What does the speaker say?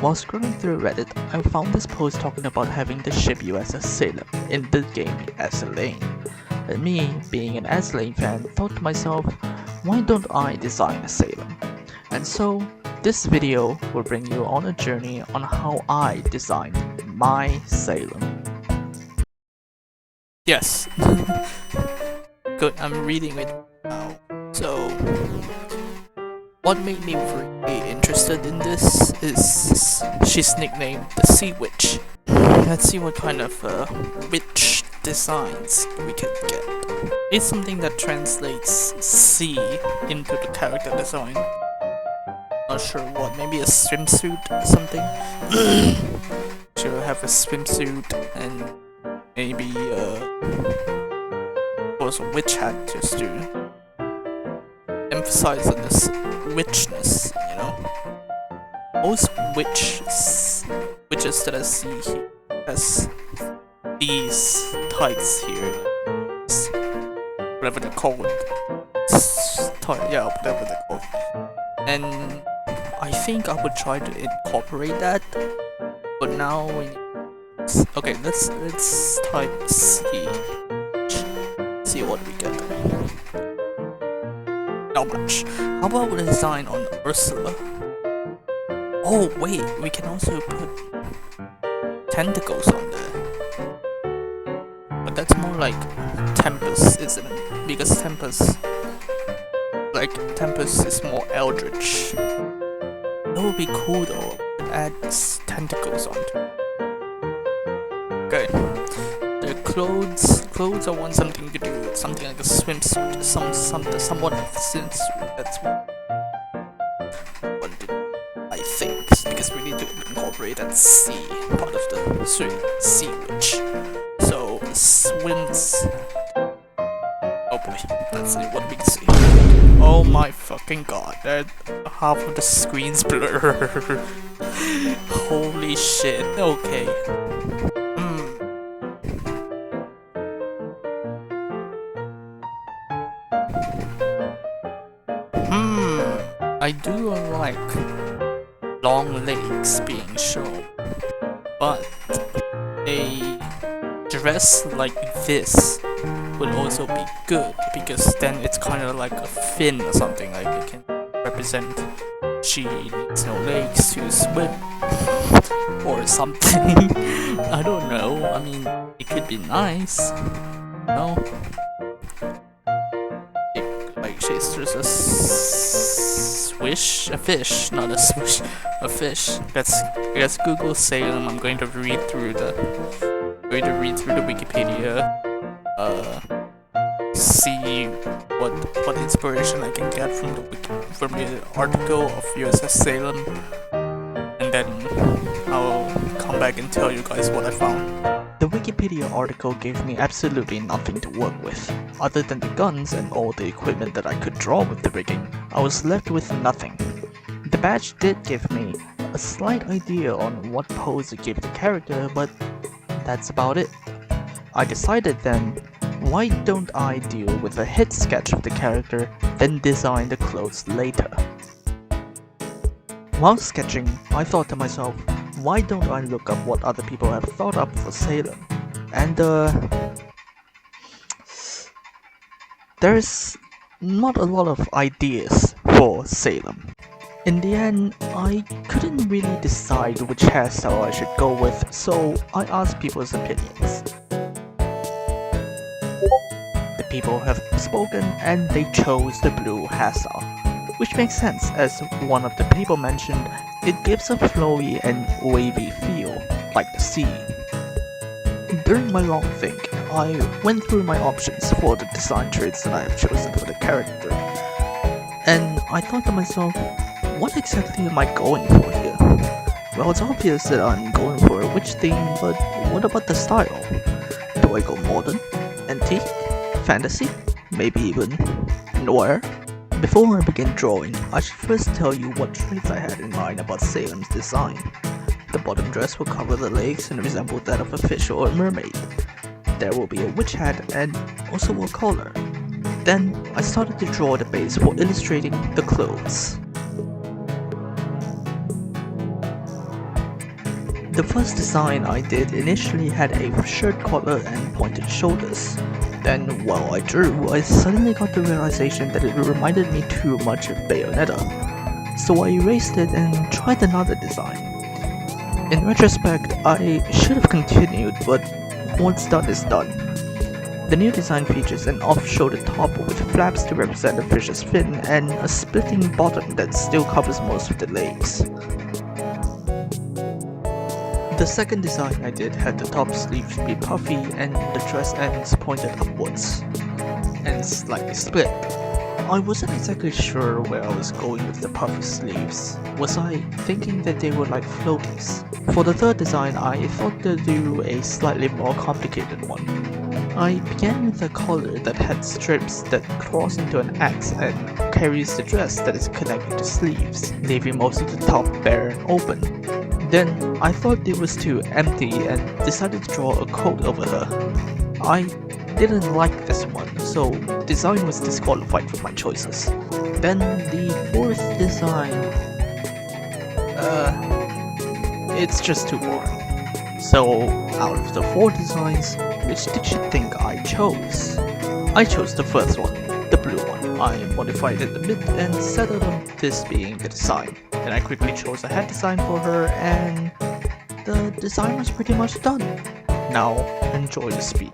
While scrolling through Reddit, I found this post talking about having the ship USS Salem in the game as a lane. And me, being an S-Lane fan, thought to myself, why don't I design a Salem? And so, this video will bring you on a journey on how I designed my Salem. Yes. Good, I'm reading it now. So, what made me really interested in this is she's nicknamed the Sea Witch. Let's see what kind of witch designs we can get. It's something that translates sea into the character design. Not sure what, maybe a swimsuit or something? She'll have a swimsuit and maybe also a witch hat just to emphasize on this witchness, you know? Most witches that I see here has these tights here, whatever they're called. Yeah, whatever they're called. And I think I would try to incorporate that, but now okay, let's type C. See what we get. Not much. How about we design on Ursula? Oh wait, we can also put tentacles on there. But that's more like Tempest, isn't it? Because Tempest is more eldritch. That would be cool though. It adds tentacles onto it. Okay. The clothes I want something to do with something like a swimsuit, somewhat of a swimsuit. That's what I think, because we need to incorporate that sea part of the sea witch. So swims. Oh boy, let's see what we can see. Oh my fucking god, that half of the screen's blurred. Holy shit. Okay. I do like long legs being shown, but a dress like this would also be good, because then it's kind of like a fin or something, like it can represent she needs no legs to swim or something. I don't know, I mean, it could be nice, no? Like she's just a fish, not a swish, a fish. Let's Google Salem. I'm going to read through the Wikipedia, see what inspiration I can get from the article of USS Salem, and then I'll come back and tell you guys what I found. The Wikipedia article gave me absolutely nothing to work with. Other than the guns and all the equipment that I could draw with the rigging, I was left with nothing. The badge did give me a slight idea on what pose to give the character, but that's about it. I decided then, why don't I deal with a head sketch of the character, then design the clothes later. While sketching, I thought to myself, why don't I look up what other people have thought up for Salem? And there's not a lot of ideas for Salem. In the end, I couldn't really decide which hairstyle I should go with, so I asked people's opinions. The people have spoken and they chose the blue hairstyle, which makes sense, as one of the people mentioned, it gives a flowy and wavy feel, like the sea. During my long think, I went through my options for the design traits that I have chosen for the character, and I thought to myself, what exactly am I going for here? Well, it's obvious that I'm going for a witch theme, but what about the style? Do I go modern, antique, fantasy, maybe even noir? Before I begin drawing, I should first tell you what traits I had in mind about Salem's design. The bottom dress will cover the legs and resemble that of a fish or a mermaid. There will be a witch hat and also a collar. Then, I started to draw the base for illustrating the clothes. The first design I did initially had a shirt collar and pointed shoulders. Then, while I drew, I suddenly got the realization that it reminded me too much of Bayonetta. So I erased it and tried another design. In retrospect, I should have continued, but what's done is done. The new design features an off-shoulder top with flaps to represent a fish's fin and a splitting bottom that still covers most of the legs. The second design I did had the top sleeves be puffy and the dress ends pointed upwards and slightly split. I wasn't exactly sure where I was going with the puffy sleeves. Was I thinking that they were like floaties? For the third design, I thought to do a slightly more complicated one. I began with a collar that had strips that cross into an X and carries the dress that is connected to sleeves, leaving most of the top bare and open. Then I thought it was too empty and decided to draw a coat over her. I didn't like this one, so design was disqualified from my choices. Then the fourth design, it's just too boring. So out of the 4 designs, which did you think I chose? I chose the first one, the blue one. I modified it a bit and settled on this being the design. Then I quickly chose a head design for her and the design was pretty much done. Now enjoy the speed.